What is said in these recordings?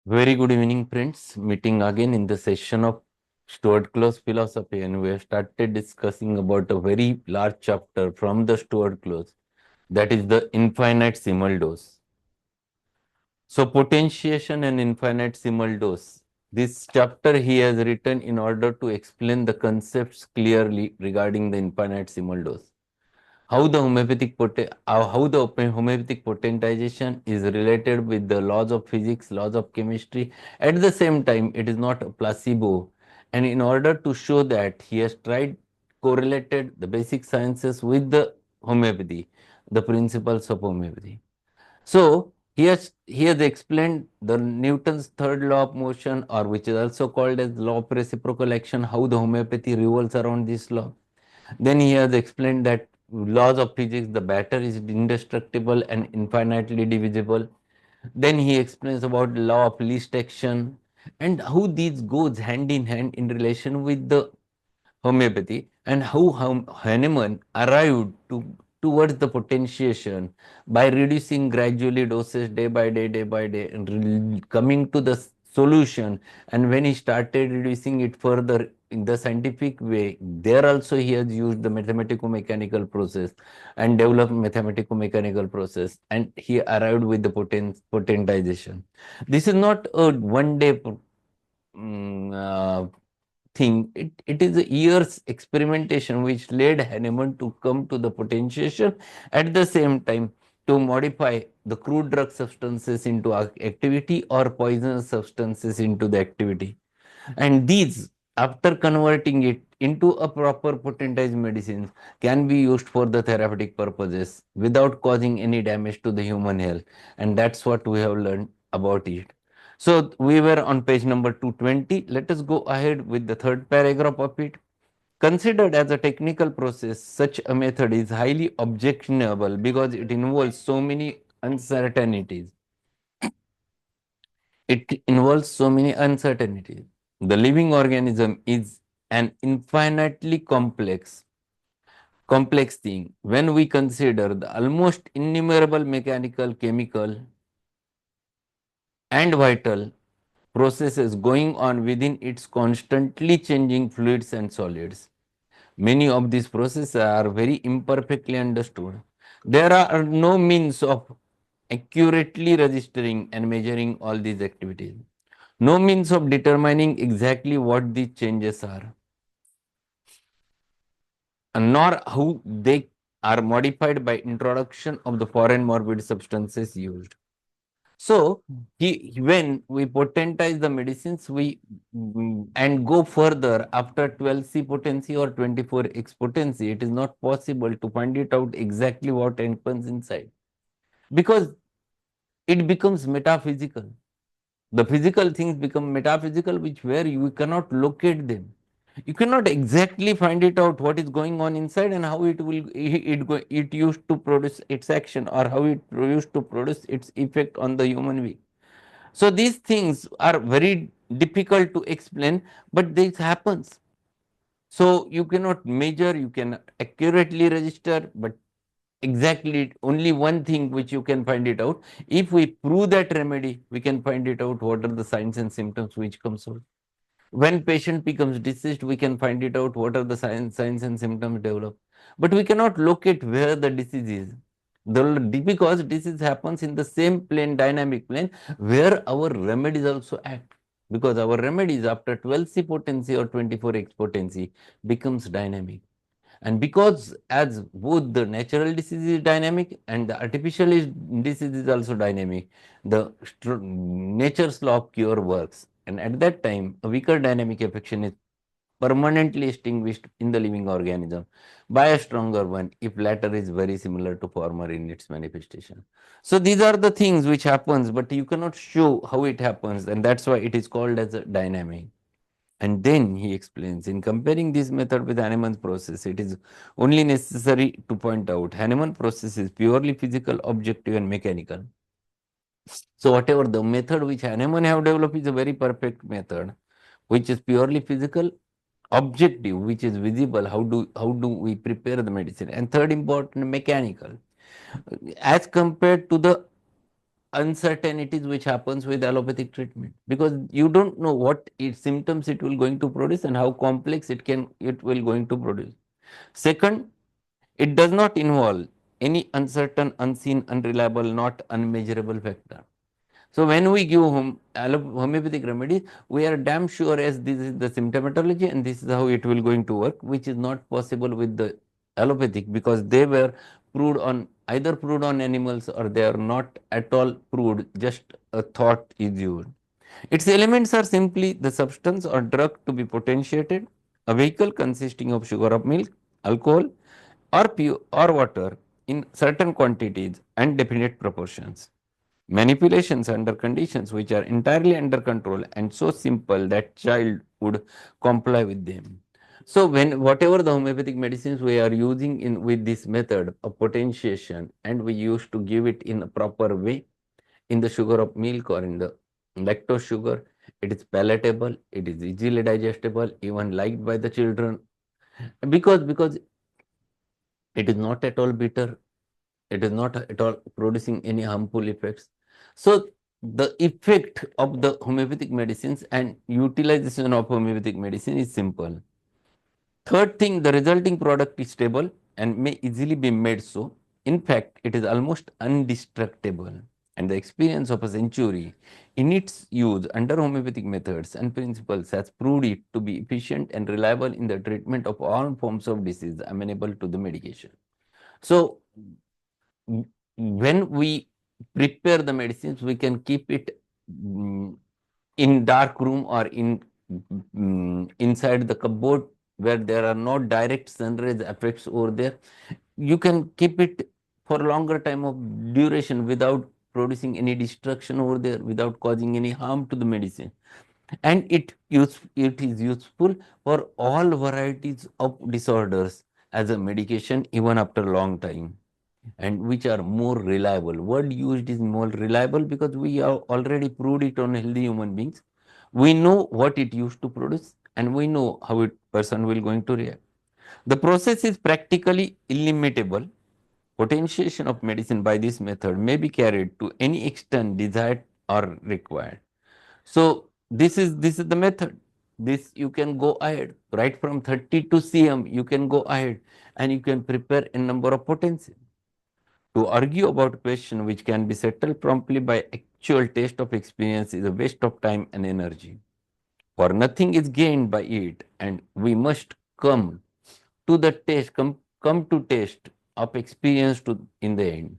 Very good evening, friends. Meeting again in the session of Stuart Close Philosophy, and we have started discussing about a very large chapter from the Stuart Close, that is the infinitesimal dose. So, potentiation and infinitesimal dose. This chapter he has written in order to explain the concepts clearly regarding the infinitesimal dose. How the homeopathic potentization is related with the laws of physics, laws of chemistry. At the same time, it is not a placebo. And in order to show that, he has tried correlated the basic sciences with the homeopathy, the principles of homeopathy. So he has explained the Newton's third law of motion, or which is also called as law of reciprocal action, how the homeopathy revolves around this law. Then he has explained that laws of physics, the matter is indestructible and infinitely divisible. Then he explains about law of least action and how these goes hand in hand in relation with the homeopathy, and how Hahnemann arrived towards the potentiation by reducing gradually doses day by day, and coming to the solution. And when he started reducing it further in the scientific way, there also he has used the mathematico-mechanical process and developed mathematico-mechanical process, and he arrived with the potentization. This is not a one day thing. It is a years experimentation which led Hahnemann to come to the potentiation, at the same time to modify the crude drug substances into activity or poisonous substances into the activity. And these, after converting it into a proper potentized medicine, can be used for the therapeutic purposes without causing any damage to the human health. And that's what we have learned about it. So we were on page number 220. Let us go ahead with the third paragraph of it. Considered as a technical process, such a method is highly objectionable because it involves so many uncertainties. It involves so many uncertainties. The living organism is an infinitely complex thing. When we consider the almost innumerable mechanical, chemical, and vital processes going on within its constantly changing fluids and solids. Many of these processes are very imperfectly understood. There are no means of accurately registering and measuring all these activities. No means of determining exactly what these changes are, and nor how they are modified by introduction of the foreign morbid substances used. So, when we potentize the medicines, we and go further after 12C potency or 24X potency, it is not possible to find it out exactly what happens inside, because it becomes metaphysical. The physical things become metaphysical, which where you cannot locate them. You cannot exactly find it out what is going on inside and how it used to produce its action, or how it used to produce its effect on the human being. So these things are very difficult to explain, but this happens. So you cannot measure, you can accurately register, but exactly only one thing which you can find it out. If we prove that remedy, we can find it out what are the signs and symptoms which comes out. When patient becomes deceased, we can find it out what are the signs and symptoms develop. But we cannot locate where the disease is. Because disease happens in the same plane, dynamic plane, where our remedies also act. Because our remedies after 12C potency or 24X potency becomes dynamic. And because as both the natural disease is dynamic and the artificial disease is also dynamic, the nature's law of cure works. And at that time, a weaker dynamic affection is permanently extinguished in the living organism by a stronger one, if latter is very similar to former in its manifestation. So these are the things which happens, but you cannot show how it happens, and that's why it is called as a dynamic. And then he explains, in comparing this method with Hahnemann's process, it is only necessary to point out Hahnemann process is purely physical, objective, and mechanical. So whatever the method which Hahnemann have developed is a very perfect method, which is purely physical, objective, which is visible. How do we prepare the medicine? And third important, mechanical, as compared to the uncertainties which happens with allopathic treatment, because you don't know what symptoms it will going to produce and how complex it will going to produce. Second, it does not involve any uncertain, unseen, unreliable, not unmeasurable factor. So when we give homeopathic remedy, we are damn sure as this is the symptomatology and this is how it will going to work, which is not possible with the allopathic, because they were proved on either proved on animals or they are not at all proved, just a thought is used. Its elements are simply the substance or drug to be potentiated, a vehicle consisting of sugar of milk, alcohol, or pure or water in certain quantities and definite proportions. Manipulations under conditions which are entirely under control and so simple that child would comply with them. So when whatever the homeopathic medicines we are using in with this method of potentiation, and we used to give it in a proper way in the sugar of milk or in the lactose sugar, it is palatable, it is easily digestible, even liked by the children, because it is not at all bitter, it is not at all producing any harmful effects. So the effect of the homeopathic medicines and utilization of homeopathic medicine is simple. Third thing, the resulting product is stable and may easily be made so. In fact, it is almost indestructible, and the experience of a century in its use under homeopathic methods and principles has proved it to be efficient and reliable in the treatment of all forms of disease amenable to the medication. So when we prepare the medicines, we can keep it in dark room or in inside the cupboard where there are no direct sun rays effects over there. You can keep it for longer time of duration without producing any destruction over there, without causing any harm to the medicine. And it is useful for all varieties of disorders as a medication even after long time, and which are more reliable. Word used is more reliable because we have already proved it on healthy human beings. We know what it used to produce and we know how it person will going to react. The process is practically illimitable. Potentiation of medicine by this method may be carried to any extent desired or required. So this is the method. This you can go ahead right from 32 cm. You can go ahead and you can prepare a number of potencies. To argue about a question which can be settled promptly by actual test of experience is a waste of time and energy. For nothing is gained by it, and we must come to the test, come to test of experience to in the end.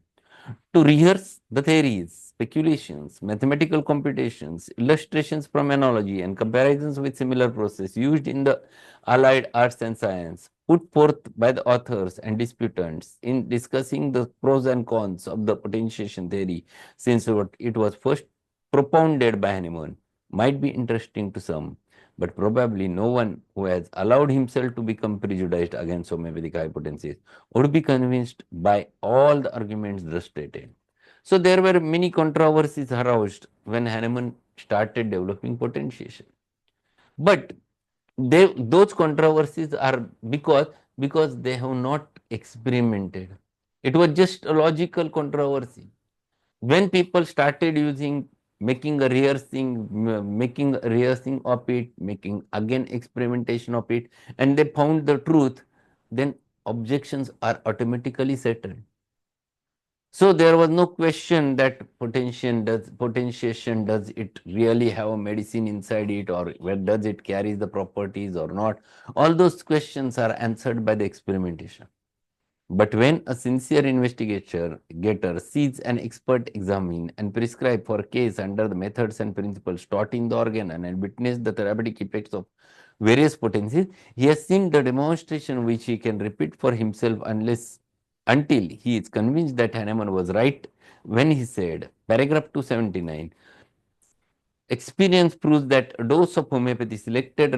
To rehearse the theories, speculations, mathematical computations, illustrations from analogy, and comparisons with similar process used in the allied arts and science, put forth by the authors and disputants in discussing the pros and cons of the potentiation theory, since it was first propounded by Hahnemann, might be interesting to some, but probably no one who has allowed himself to become prejudiced against homeopathic hypotheses would be convinced by all the arguments thus stated. So there were many controversies aroused when Hahnemann started developing potentiation. But those controversies are because they have not experimented. It was just a logical controversy. When people started using, making a rehearsing of it, making again experimentation of it, and they found the truth, then objections are automatically settled. So there was no question that potentiation does it really have a medicine inside it, or where does it carry the properties or not. All those questions are answered by the experimentation. But when a sincere investigator sees an expert examine and prescribe for a case under the methods and principles taught in the Organon and witness the therapeutic effects of various potencies, he has seen the demonstration which he can repeat for himself until he is convinced that Hahnemann was right when he said, paragraph 279, experience proves that a dose of homeopathically selected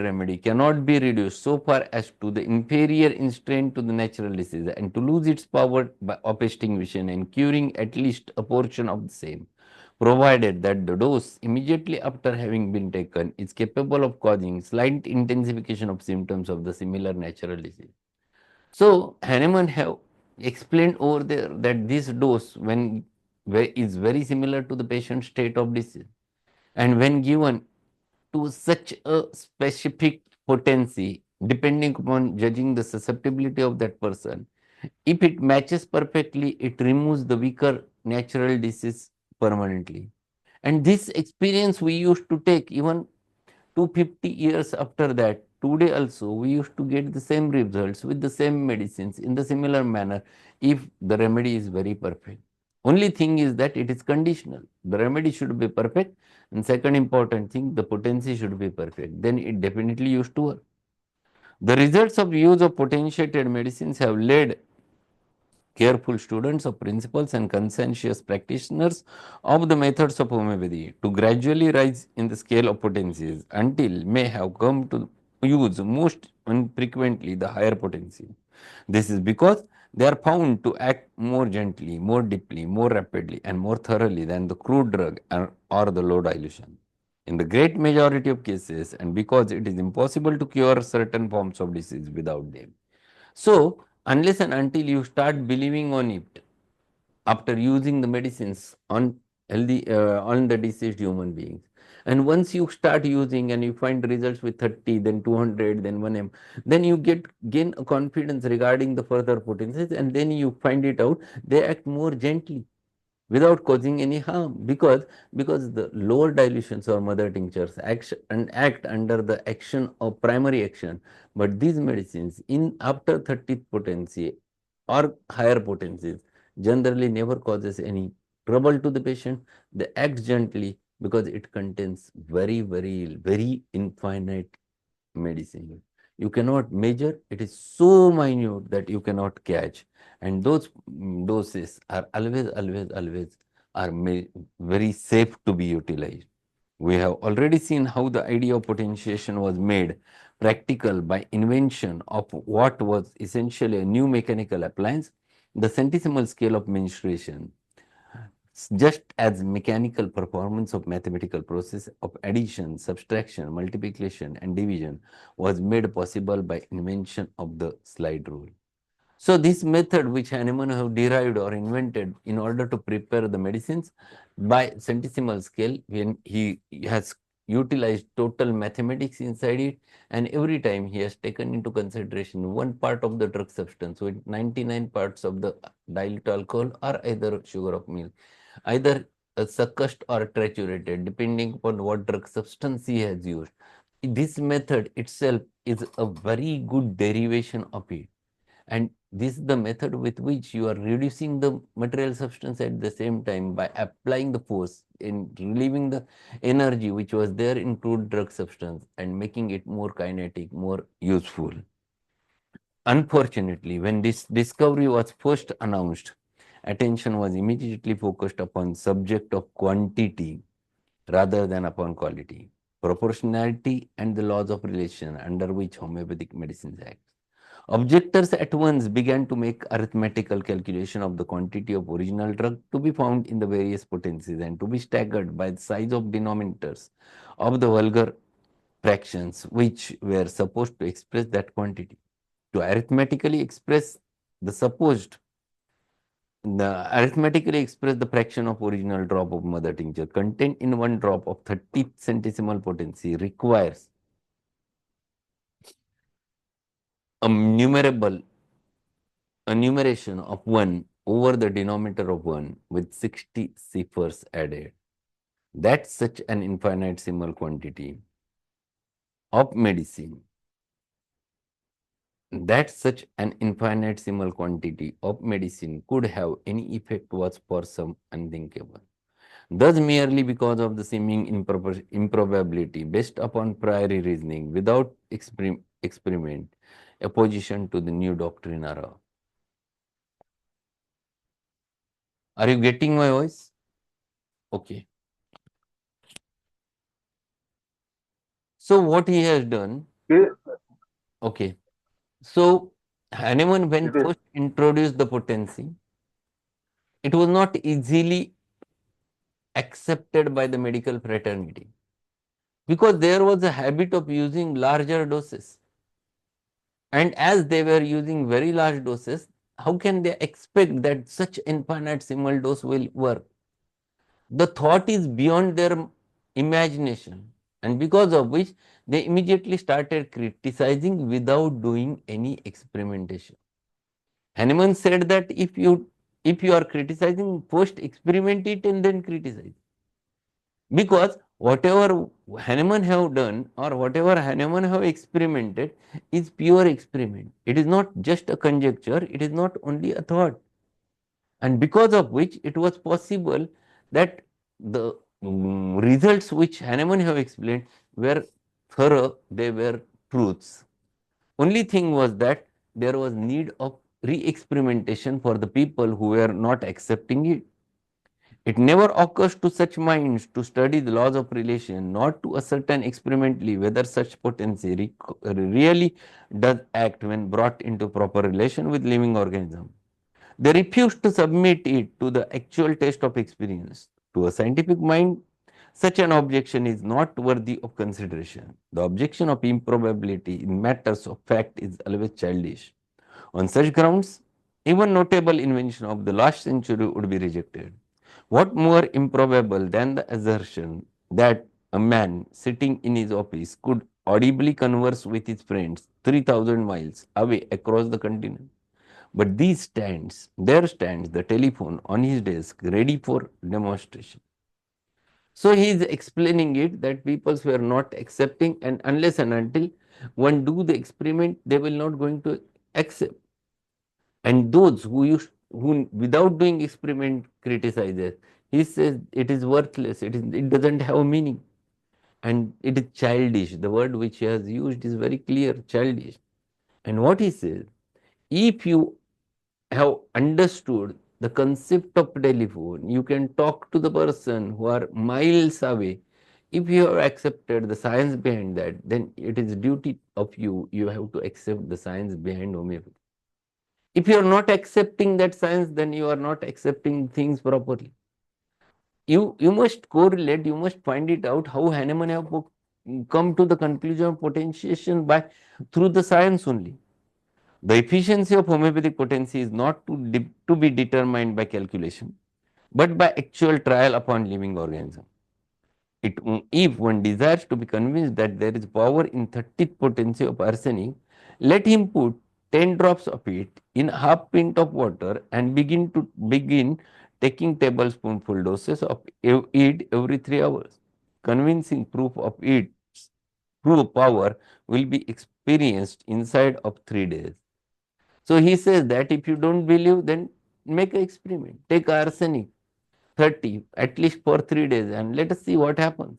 remedy cannot be reduced so far as to the inferior in strength to the natural disease and to lose its power of extinguishing and curing at least a portion of the same, provided that the dose immediately after having been taken is capable of causing slight intensification of symptoms of the similar natural disease. So Hahnemann have explained over there that this dose when is very similar to the patient's state of disease, and when given to such a specific potency, depending upon judging the susceptibility of that person, if it matches perfectly, it removes the weaker natural disease permanently. And this experience we used to take even 250 years after that. Today also, we used to get the same results with the same medicines in the similar manner if the remedy is very perfect. Only thing is that it is conditional. The remedy should be perfect, and second important thing, the potency should be perfect. Then it definitely used to work. The results of use of potentiated medicines have led careful students of principles and conscientious practitioners of the methods of homeopathy to gradually rise in the scale of potencies until may have come to use most infrequently the higher potency. This is because they are found to act more gently, more deeply, more rapidly, and more thoroughly than the crude drug or the low dilution. In the great majority of cases, and because it is impossible to cure certain forms of disease without them. So, unless and until you start believing on it after using the medicines on healthy on the deceased human beings, and once you start using and you find results with 30, then 200, then 1 m, then you gain a confidence regarding the further potencies, and then you find it out they act more gently without causing any harm, because the lower dilutions or mother tinctures act under the action of primary action, but these medicines in after 30th potency or higher potencies generally never causes any trouble to the patient. They act gently because it contains very infinite medicine. You cannot measure, it is so minute that you cannot catch, and those doses are always are very safe to be utilized. We have already seen how the idea of potentiation was made practical by invention of what was essentially a new mechanical appliance, the centesimal scale of mensuration. Just as mechanical performance of mathematical process of addition, subtraction, multiplication, and division was made possible by invention of the slide rule. So this method which Hahnemann have derived or invented in order to prepare the medicines by centesimal scale, when he has utilized total mathematics inside it, and every time he has taken into consideration one part of the drug substance with 99 parts of the dilute alcohol or either sugar of milk, either succused or triturated depending upon what drug substance he has used. This method itself is a very good derivation of it, and this is the method with which you are reducing the material substance at the same time by applying the force in relieving the energy which was there in crude drug substance and making it more kinetic, more useful. Unfortunately, when this discovery was first announced, attention was immediately focused upon subject of quantity rather than upon quality, proportionality, and the laws of relation under which homeopathic medicines act. Objectors at once began to make arithmetical calculation of the quantity of original drug to be found in the various potencies and to be staggered by the size of denominators of the vulgar fractions which were supposed to express that quantity. To arithmetically express the fraction of original drop of mother tincture contained in one drop of 30th centesimal potency requires a numeration of 1 over the denominator of 1 with 60 ciphers added. That's such an infinitesimal quantity of medicine. That such an infinitesimal quantity of medicine could have any effect was for some unthinkable. Thus, merely because of the seeming improbability based upon prior reasoning without experiment, opposition to the new doctrine arose. Are you getting my voice? Okay. So what he has done, Yes, okay. So Hahnemann, when it is. first introduced the potency, it was not easily accepted by the medical fraternity because there was a habit of using larger doses. And as they were using very large doses, how can they expect that such infinitesimal dose will work? The thought is beyond their imagination, and because of which they immediately started criticizing without doing any experimentation. Hahnemann said that if you are criticizing, first experiment it and then criticize. Because whatever Hahnemann have done or whatever Hahnemann have experimented is pure experiment. It is not just a conjecture, it is not only a thought. And because of which it was possible that the results which Hahnemann have explained were thorough, they were truths. Only thing was that there was need of re-experimentation for the people who were not accepting it. It never occurs to such minds to study the laws of relation, not to ascertain experimentally whether such potency really does act when brought into proper relation with living organism. They refuse to submit it to the actual test of experience. To a scientific mind, such an objection is not worthy of consideration. The objection of improbability in matters of fact is always childish. On such grounds, even notable invention of the last century would be rejected. What more improbable than the assertion that a man sitting in his office could audibly converse with his friends 3,000 miles away across the continent? But there stands the telephone on his desk ready for demonstration. So he is explaining it that people were not accepting, and unless and until one do the experiment, they will not going to accept. And those who without doing experiment criticizes, he says it is worthless, it doesn't have meaning, and it is childish. The word which he has used is very clear, childish. And what he says, if you have understood the concept of telephone, you can talk to the person who are miles away. If you have accepted the science behind that, then it is duty of you have to accept the science behind homeopathy. If you are not accepting that science, then you are not accepting things properly. You must correlate, you must find it out how Hahnemann have come to the conclusion of potentiation by through the science only. The efficiency of homeopathic potency is not to be determined by calculation, but by actual trial upon living organism. If one desires to be convinced that there is power in 30th potency of arsenic, let him put 10 drops of it in half pint of water and begin taking tablespoonful doses of it every 3 hours. Convincing proof of its true power will be experienced inside of 3 days. So he says that if you don't believe, then make an experiment. Take arsenic 30 at least for 3 days and let us see what happens.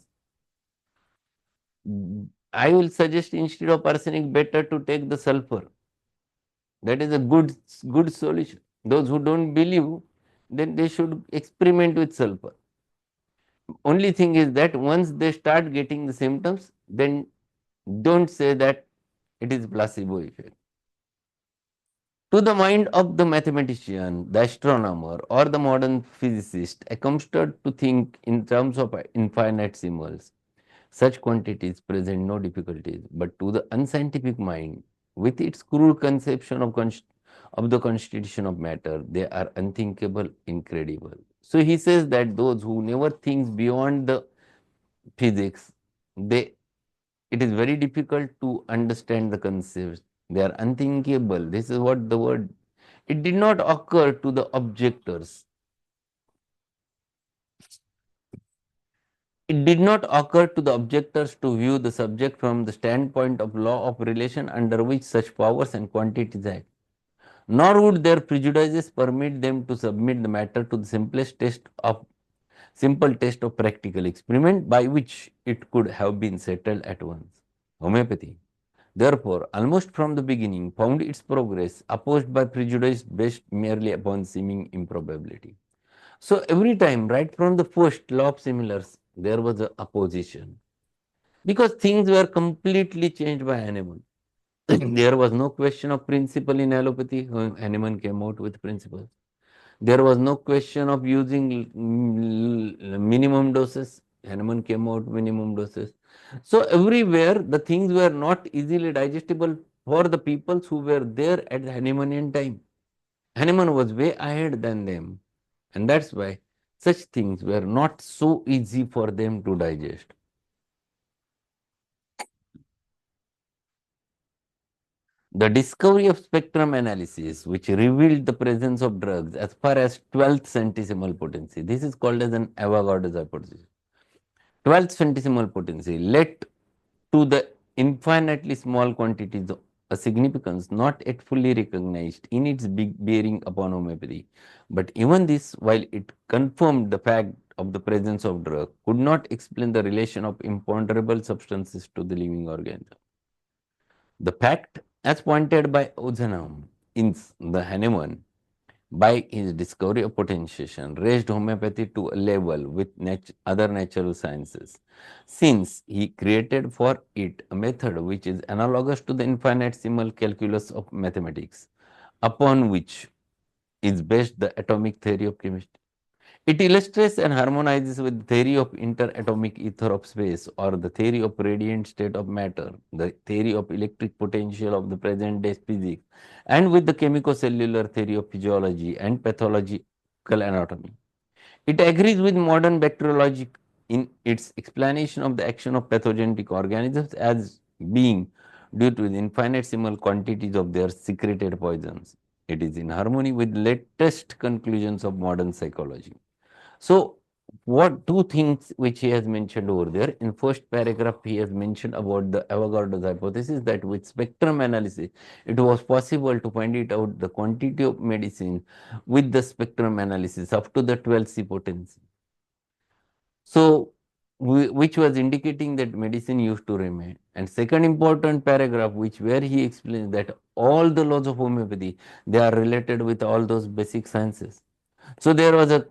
I will suggest instead of arsenic, better to take the sulfur. That is a good solution. Those who don't believe, then they should experiment with sulfur. Only thing is that once they start getting the symptoms, then don't say that it is placebo effect. To the mind of the mathematician, the astronomer, or the modern physicist accustomed to think in terms of infinitesimals, such quantities present no difficulties, but to the unscientific mind, with its crude conception of the constitution of matter, they are unthinkable, incredible. So he says that those who never think beyond the physics, they it is very difficult to understand the concepts. They are unthinkable. This is what the word. It did not occur to the objectors. It did not occur to the objectors to view the subject from the standpoint of law of relation under which such powers and quantities act. Nor would their prejudices permit them to submit the matter to the simple test of practical experiment by which it could have been settled at once. Homeopathy, therefore, almost from the beginning, found its progress opposed by prejudice based merely upon seeming improbability. So every time, right from the first law of similars, there was an opposition because things were completely changed by Hahnemann. There was no question of principle in allopathy. Hahnemann came out with principles. There was no question of using minimum doses. Hahnemann came out minimum doses. So everywhere the things were not easily digestible for the peoples who were there at the Hahnemannian time. Hahnemann was way ahead than them, and that's why such things were not so easy for them to digest. The discovery of spectrum analysis, which revealed the presence of drugs as far as 12th centesimal potency, this is called as an Avogadro's hypothesis. 12th centesimal potency led to the infinitely small quantities of a significance not yet fully recognized in its big bearing upon homeopathy. But even this, while it confirmed the fact of the presence of drug, could not explain the relation of imponderable substances to the living organism. The fact, as pointed by Ozanam in the Hahnemann, by his discovery of potentiation, raised homeopathy to a level with other natural sciences, since he created for it a method which is analogous to the infinitesimal calculus of mathematics, upon which is based the atomic theory of chemistry. It illustrates and harmonizes with the theory of interatomic ether of space, or the theory of radiant state of matter, the theory of electric potential of the present day physics, and with the chemico-cellular theory of physiology and pathological anatomy. It agrees with modern bacteriology in its explanation of the action of pathogenic organisms as being due to the infinitesimal quantities of their secreted poisons. It is in harmony with latest conclusions of modern psychology. So, what two things which he has mentioned over there? In first paragraph, he has mentioned about the Avogadro's hypothesis that with spectrum analysis, it was possible to find it out the quantity of medicine with the spectrum analysis up to the 12C potency. So, which was indicating that medicine used to remain. And second important paragraph, which where he explains that all the laws of homeopathy, they are related with all those basic sciences. So there was a,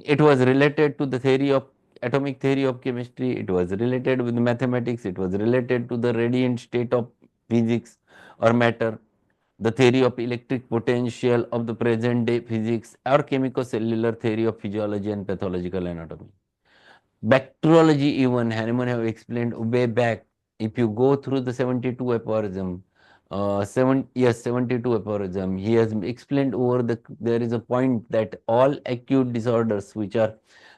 it was related to the theory of atomic theory of chemistry, it was related with mathematics, it was related to the radiant state of physics or matter, the theory of electric potential of the present day physics, or chemico-cellular theory of physiology and pathological anatomy. Bacteriology even, Hahnemann have explained way back, if you go through the 72 aphorism, 72 aphorism, he has explained over there is a point that all acute disorders which are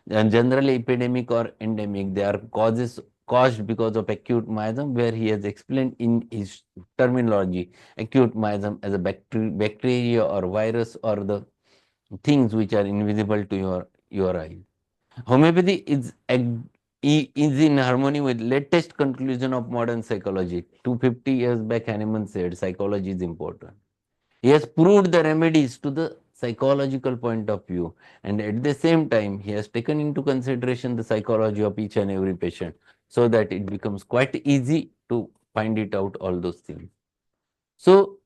generally epidemic or endemic, they are caused because of acute miasm, where he has explained in his terminology acute miasm as a bacteria or virus or the things which are invisible to your eyes. Homeopathy is in harmony with latest conclusion of modern psychology. 250 years back, Hahnemann said psychology is important. He has proved the remedies to the psychological point of view, and at the same time, he has taken into consideration the psychology of each and every patient, so that it becomes quite easy to find it out all those things. So,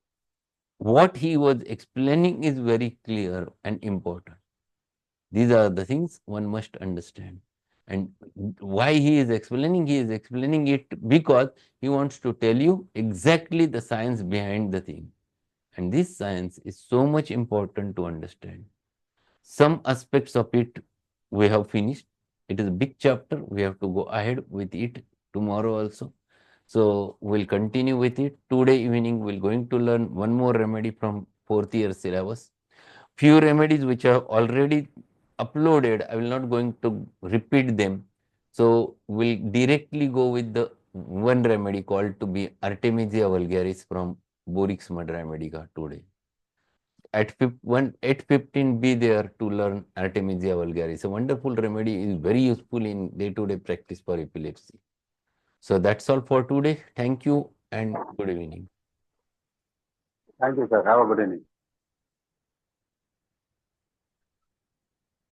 what he was explaining is very clear and important. These are the things one must understand. And why he is explaining it because he wants to tell you exactly the science behind the thing. And this science is so much important to understand. Some aspects of it we have finished. It is a big chapter. We have to go ahead with it tomorrow also. So we'll continue with it. Today evening we're going to learn one more remedy from fourth year syllabus. Few remedies which are already uploaded, I will not going to repeat them. So we'll directly go with the one remedy called to be Artemisia vulgaris from Borix Madra Medica today. At 8:15 be there to learn Artemisia vulgaris. A wonderful remedy, is very useful in day-to-day practice for epilepsy. So that's all for today. Thank you and good evening. Thank you, sir. Have a good evening.